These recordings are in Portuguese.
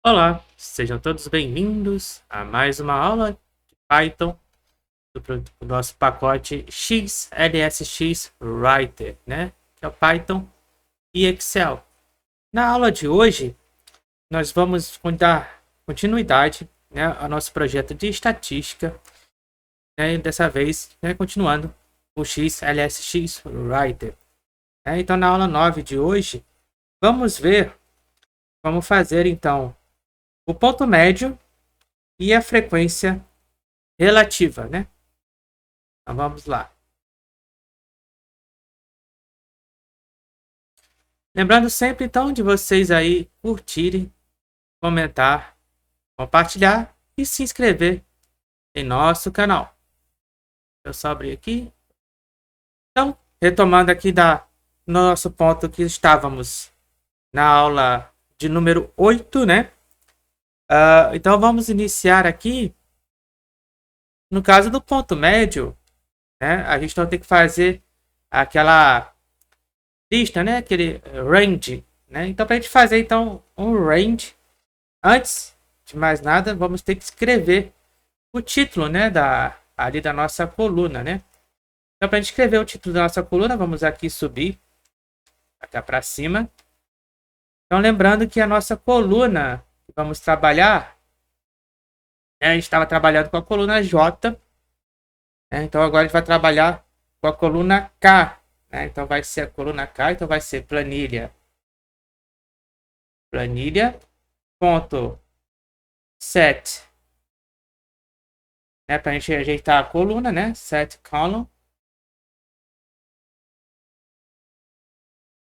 Olá, sejam todos bem-vindos a mais uma aula de Python do nosso pacote XLSX Writer, né? Que é o Python e Excel. Na aula de hoje, nós vamos dar continuidade, né, ao nosso projeto de estatística, né? E dessa vez, né, continuando o XLSX Writer. Então, na aula 9 de hoje, vamos ver como fazer, então, o ponto médio e a frequência relativa, né? Então vamos lá. Lembrando sempre, então, de vocês aí curtirem, comentar, compartilhar e se inscrever em nosso canal. Eu só abrir aqui. Então, retomando aqui no nosso ponto que estávamos na aula de número 8, né? Então, vamos iniciar aqui. No caso do ponto médio, né? A gente vai ter que fazer aquela lista, né? Aquele range, né? Então, para a gente fazer então um range, antes de mais nada, vamos ter que escrever o título, né? Ali da nossa coluna, né? Então, para a gente escrever o título da nossa coluna, vamos aqui subir até para cima. Então, lembrando que a nossa coluna que vamos trabalhar, né? A gente estava trabalhando com a coluna J, né? Então agora a gente vai trabalhar com a coluna K. Então vai ser a coluna K, então vai ser planilha ponto set, né, para a gente ajeitar a coluna, né, set column.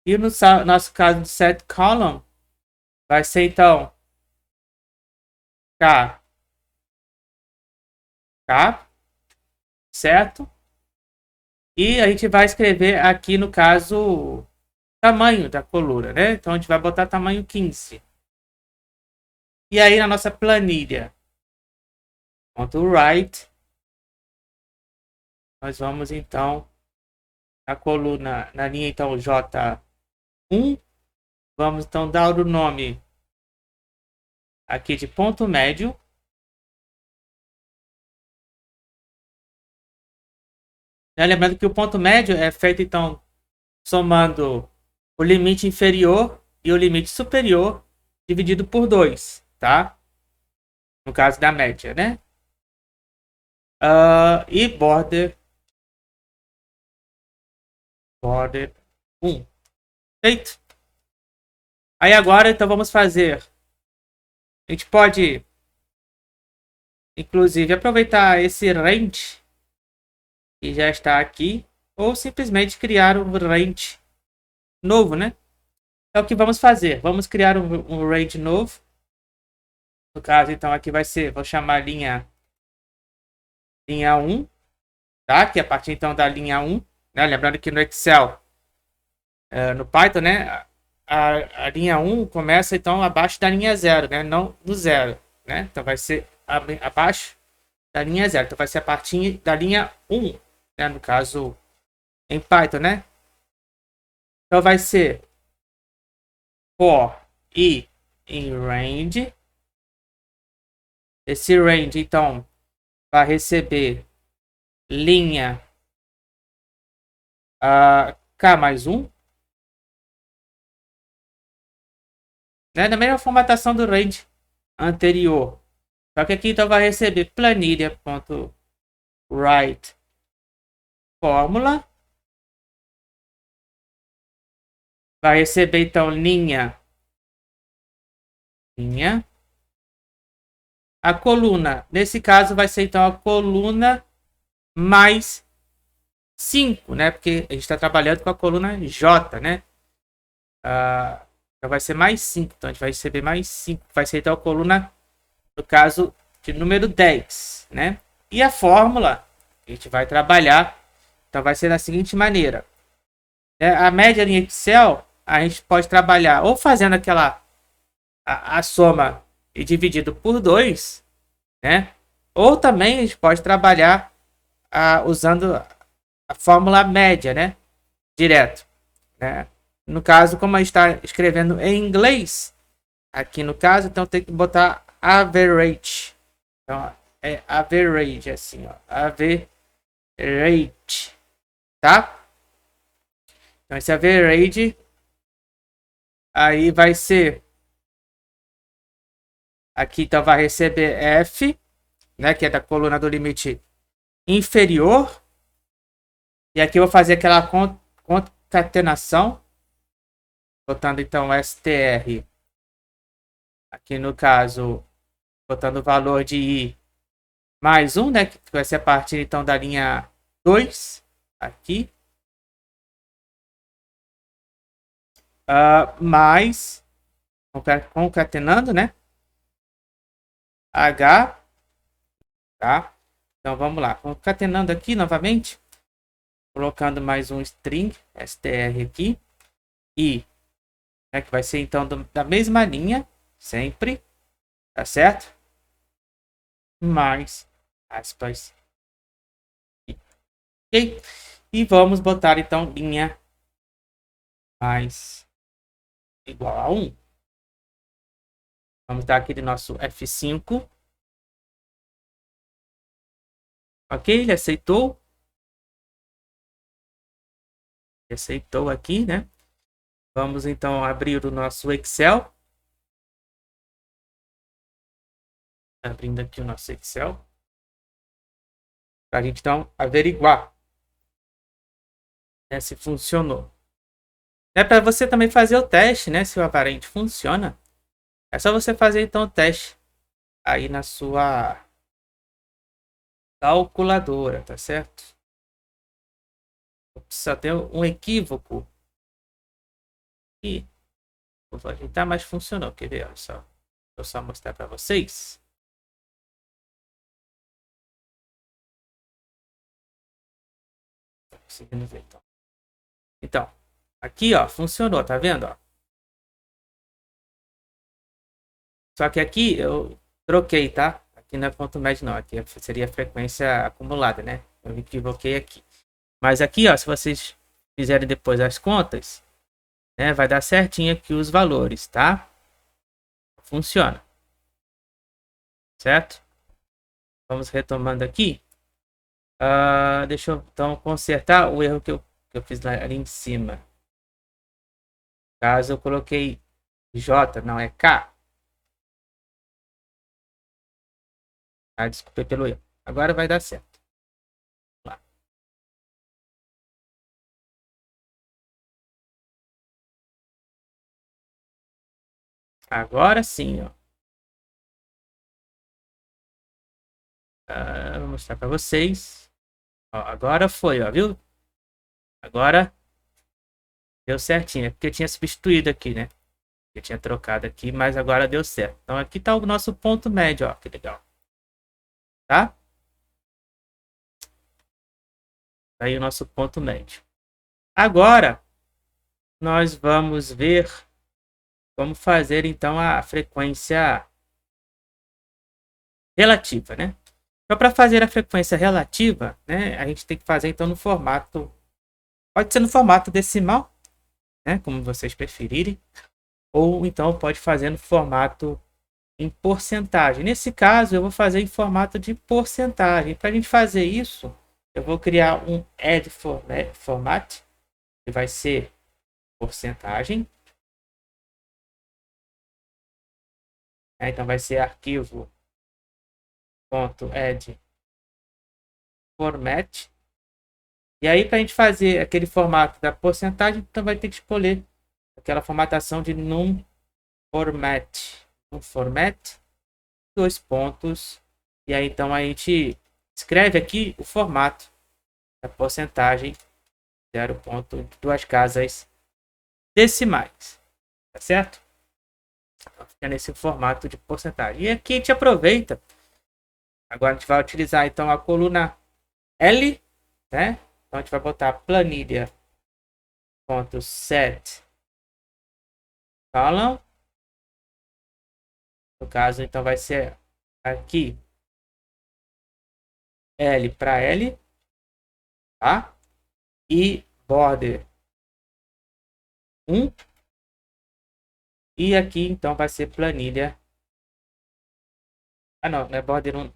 E no nosso caso de set column vai ser então K, certo? E a gente vai escrever aqui no caso tamanho da coluna, né? Então a gente vai botar tamanho 15. E aí na nossa planilha .write, nós vamos então a coluna na linha então J1, vamos então dar o nome aqui de ponto médio. Lembrando que o ponto médio é feito então somando o limite inferior e o limite superior dividido por 2, tá? No caso da média, né? E border 1. Feito. Aí agora então vamos fazer. A gente pode inclusive aproveitar esse range que já está aqui, ou simplesmente criar um range novo, né? É o que vamos fazer. Vamos criar um range novo. No caso, então, aqui vai ser, vou chamar linha 1, tá? Que é a partir, então, da linha 1, né? Lembrando que no Excel, no Python, né? A linha 1 começa, então, abaixo da linha 0, né? Não no 0, né? Então, vai ser abaixo da linha 0. Então, vai ser a partir da linha 1, né? No caso, em Python, né? Então, vai ser for i em range. Esse range, então, vai receber linha K mais 1. Né? Da mesma formatação do range anterior. Só que aqui então vai receber planilha.write fórmula. Vai receber então linha. A coluna, nesse caso, vai ser então a coluna mais 5, né? Porque a gente está trabalhando com a coluna J, né? Então vai ser mais 5. Então a gente vai receber mais 5. Vai ser então a coluna, no caso, de número 10, né? E a fórmula a gente vai trabalhar, então vai ser da seguinte maneira. A média em Excel, a gente pode trabalhar ou fazendo aquela a soma e dividido por 2, né? Ou também a gente pode trabalhar usando a fórmula média, né? Direto, né? No caso, como a gente está escrevendo em inglês, Aqui no caso, então tem que botar average. Então, é average, assim, ó. Average, tá? Então, esse average aí vai ser... Aqui, então, vai receber F, né? Que é da coluna do limite inferior. E aqui eu vou fazer aquela concatenação. Botando, então, str. Aqui no caso, botando o valor de I mais 1, né? Que vai ser a partir, então, da linha 2. Aqui. Mais... Concatenando, né? H, tá? Então vamos lá, concatenando aqui novamente, colocando mais um string str aqui e né, que vai ser então da mesma linha sempre, tá certo? Mais aspas, ok? E vamos botar então linha mais igual a 1. Vamos dar aquele nosso F5. Ok, ele aceitou. Ele aceitou aqui, né? Vamos então abrir o nosso Excel. Abrindo aqui o nosso Excel. Para a gente então averiguar, né, se funcionou. É para você também fazer o teste, né? Se o aparente funciona. É só você fazer então o teste aí na sua calculadora, tá certo? Só tem um equívoco aqui. Vou ajeitar, mas funcionou. Quer ver? Olha só. Vou só mostrar para vocês. Tá conseguindo ver então. Então, aqui ó, funcionou, tá vendo? Ó? Só que aqui eu troquei, tá? Aqui não é ponto médio não, aqui seria a frequência acumulada, né? Eu me equivoquei aqui. Mas aqui, ó, se vocês fizerem depois as contas, né, vai dar certinho aqui os valores, tá? Funciona. Certo? Vamos retomando aqui. Deixa eu então consertar o erro que eu fiz ali em cima. Caso eu coloquei J, não é K. Desculpe pelo erro. Agora vai dar certo. Vamos lá. Agora sim, ó. Vou mostrar para vocês. Ó, agora foi, ó, viu? Agora deu certinho. É porque eu tinha substituído aqui, né? Eu tinha trocado aqui, mas agora deu certo. Então aqui está o nosso ponto médio, ó. Que legal. Tá? Aí o nosso ponto médio. Agora nós vamos ver como fazer então a frequência relativa, né? Então, para fazer a frequência relativa, né, a gente tem que fazer então no formato, pode ser no formato decimal, né, como vocês preferirem, ou então pode fazer no formato em porcentagem. Nesse caso, eu vou fazer em formato de porcentagem. Para a gente fazer isso, eu vou criar um add format, que vai ser porcentagem. Então vai ser arquivo .add format. E aí, para a gente fazer aquele formato da porcentagem, então vai ter que escolher aquela formatação de num format. Um format, dois pontos. E aí, então, a gente escreve aqui o formato da porcentagem 0,2 casas decimais. Tá certo? Então, fica nesse formato de porcentagem. E aqui a gente aproveita. Agora a gente vai utilizar, então, a coluna L, né? Então a gente vai botar planilha.set column. No caso, então vai ser aqui L para L, tá? E border 1 E aqui, então, vai ser planilha. Ah, não é border 1.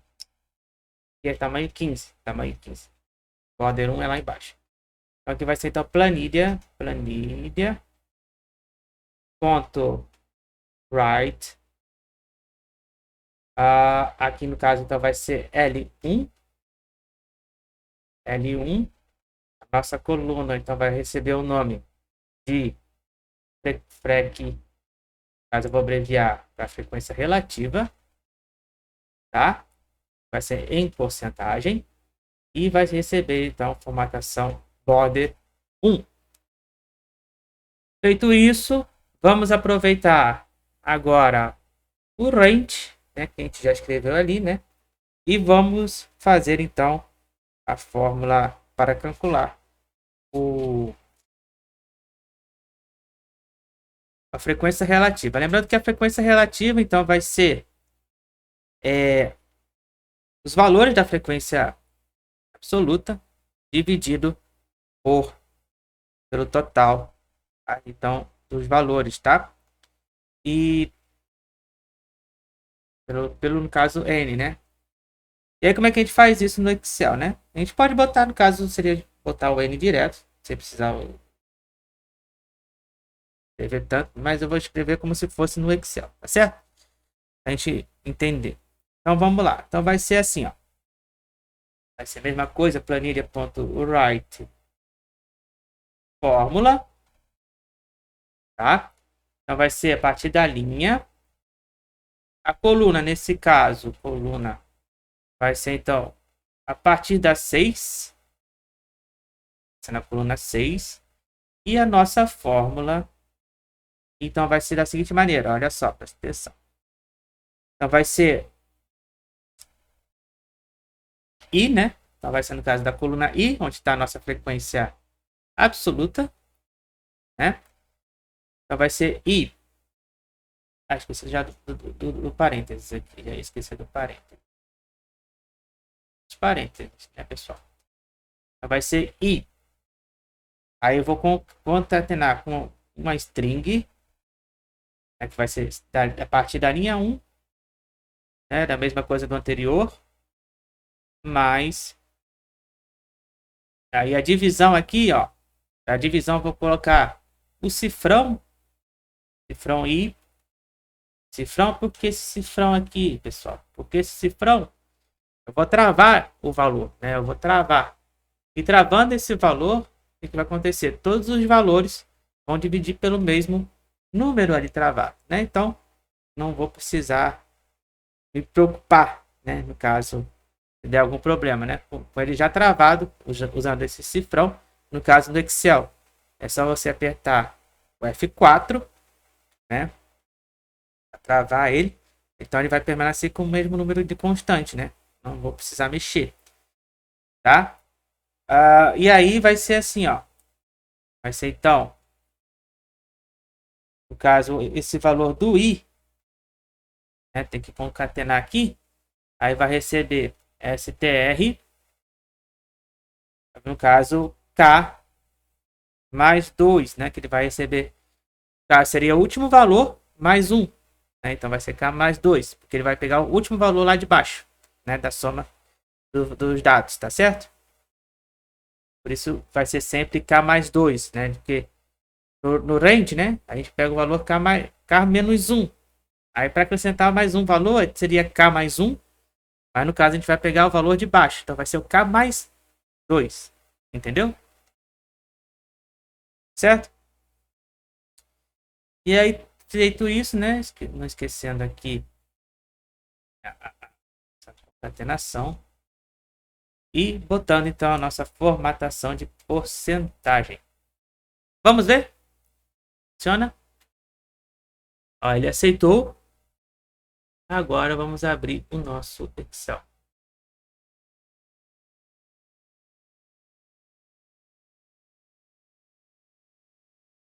Que é tamanho 15. Tamanho 15. Border 1 é lá embaixo. Então, aqui vai ser, então, planilha. Planilha. Ponto right. Aqui, no caso, então, vai ser L1. L1. A nossa coluna, então, vai receber o nome de frec. Caso eu vou abreviar para frequência relativa. Tá? Vai ser em porcentagem. E vai receber, então, formatação border 1. Feito isso, vamos aproveitar agora o range, né, que a gente já escreveu ali, né? E vamos fazer, então, a fórmula para calcular a frequência relativa. Lembrando que a frequência relativa, então, vai ser os valores da frequência absoluta dividido pelo total, tá? Então, dos valores, tá? E pelo no caso n, né? E aí como é que a gente faz isso no Excel, né? A gente pode botar, no caso, seria botar o n direto, sem precisar escrever tanto, mas eu vou escrever como se fosse no Excel, tá certo? A gente entender. Então vamos lá. Então vai ser assim, ó. Vai ser a mesma coisa, planilha.write fórmula, tá? Então vai ser a partir da linha. A coluna, nesse caso, coluna vai ser então a partir da 6, na coluna 6, e a nossa fórmula então vai ser da seguinte maneira, olha só, presta atenção. Então vai ser I, né? Então vai ser no caso da coluna I, onde está a nossa frequência absoluta, né? Então vai ser I. Esqueci já do parênteses aqui, já esqueci do parênteses. Os parênteses, né, pessoal? Então vai ser I. Aí eu vou concatenar com uma string, né, que vai ser a partir da linha 1, né, da mesma coisa do anterior, mais aí a divisão aqui, ó, a divisão eu vou colocar o cifrão I, cifrão, por que esse cifrão aqui, pessoal? Porque esse cifrão eu vou travar o valor, né? Eu vou travar. E travando esse valor, o que vai acontecer? Todos os valores vão dividir pelo mesmo número ali travado, né? Então, não vou precisar me preocupar, né? No caso, se der algum problema, né? Com ele já travado, usando esse cifrão, no caso do Excel, é só você apertar o F4, né? Pra travar ele. Então, ele vai permanecer com o mesmo número de constante, né? Não vou precisar mexer, tá? E aí vai ser assim, ó. Vai ser então, no caso, esse valor do I, né, tem que concatenar aqui. Aí vai receber str, no caso, K mais 2, né? Que ele vai receber. K seria o último valor mais 1. Né, então vai ser K mais 2, porque ele vai pegar o último valor lá de baixo, né? Da soma dos dados, tá certo? Por isso vai ser sempre K mais 2, né? Porque no range, né? A gente pega o valor K menos 1. Aí para acrescentar mais um valor, seria K mais 1. Mas no caso a gente vai pegar o valor de baixo. Então vai ser o K mais 2. Entendeu? Certo? E aí, feito isso, né? Não esquecendo aqui a concatenação. E botando então a nossa formatação de porcentagem. Vamos ver? Funciona? Ó, ele aceitou. Agora vamos abrir o nosso Excel.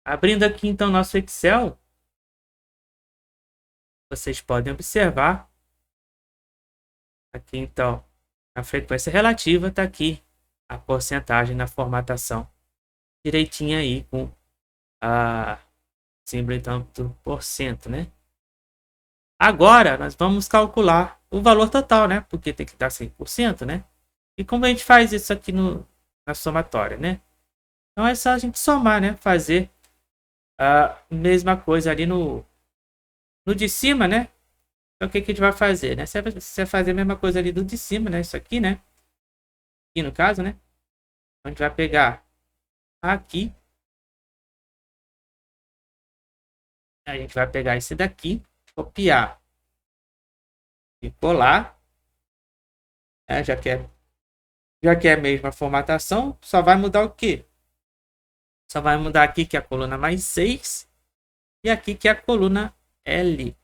Abrindo aqui então nosso Excel, vocês podem observar aqui então a frequência relativa está aqui a porcentagem na formatação direitinha aí com símbolo então do porcento, né? Agora nós vamos calcular o valor total, né? Porque tem que dar 100%, né? E como a gente faz isso aqui na somatória, né? Então é só a gente somar, né? Fazer a mesma coisa ali no de cima, né? Então o que que a gente vai fazer, né? Você vai fazer a mesma coisa ali do de cima, né? Isso aqui, né? Aqui no caso, né? A gente vai pegar aqui. A gente vai pegar esse daqui, copiar e colar. Né? Já que é a mesma formatação, só vai mudar o quê? Só vai mudar aqui que é a coluna mais 6 e aqui que é a coluna L.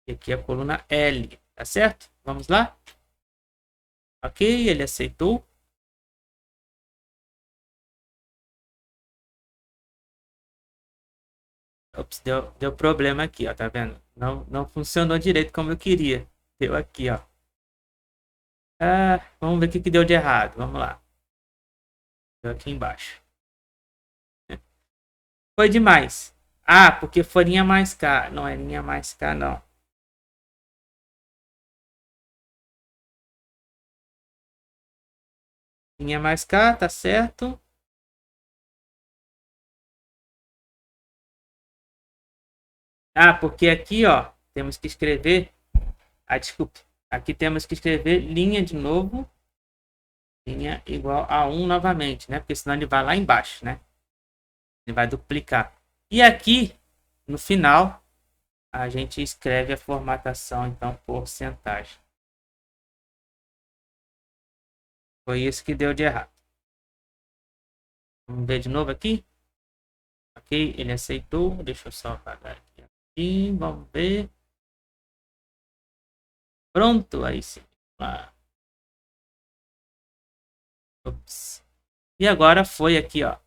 E aqui é a coluna L, tá certo? Vamos lá? Ok, ele aceitou. Ops, deu problema aqui, ó, tá vendo? Não funcionou direito como eu queria. Deu aqui, ó. Ah, vamos ver o que deu de errado. Vamos lá. Deu aqui embaixo. Foi demais. Ah, porque foi linha mais K. Não é linha mais K, não. Linha mais K, tá certo. Ah, porque aqui, ó, temos que escrever... Ah, desculpe. Aqui temos que escrever linha de novo. Linha igual a 1 novamente, né? Porque senão ele vai lá embaixo, né? Ele vai duplicar. E aqui, no final, a gente escreve a formatação, então, porcentagem. Foi isso que deu de errado. Vamos ver de novo aqui. Ok, ele aceitou. Deixa eu só apagar aqui. Vamos ver. Pronto, aí sim. Ah. Ups. E agora foi aqui, ó.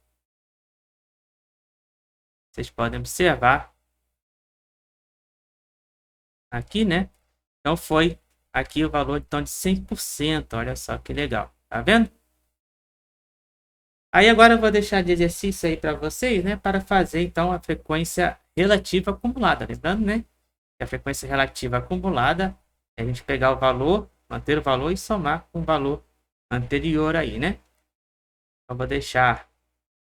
Vocês podem observar. Aqui, né? Então foi aqui o valor então, de 100%. Olha só que legal. Tá vendo? Aí agora eu vou deixar de exercício aí para vocês, né? Para fazer então a frequência relativa acumulada. Lembrando, né? Que a frequência relativa acumulada é a gente pegar o valor, manter o valor e somar com o valor anterior aí, né? Eu vou deixar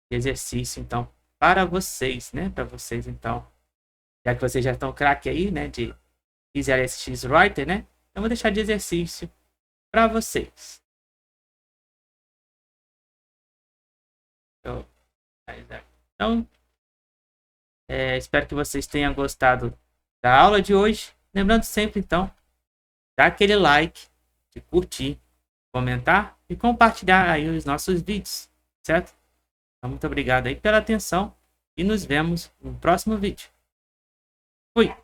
de exercício então para vocês, né? Para vocês então, já que vocês já estão craque aí, né? De EasyLSX Writer, né? Eu vou deixar de exercício para vocês. Então, espero que vocês tenham gostado da aula de hoje. Lembrando sempre, então, dar aquele like, de curtir, comentar e compartilhar aí os nossos vídeos, certo? Então, muito obrigado aí pela atenção e nos vemos no próximo vídeo. Fui!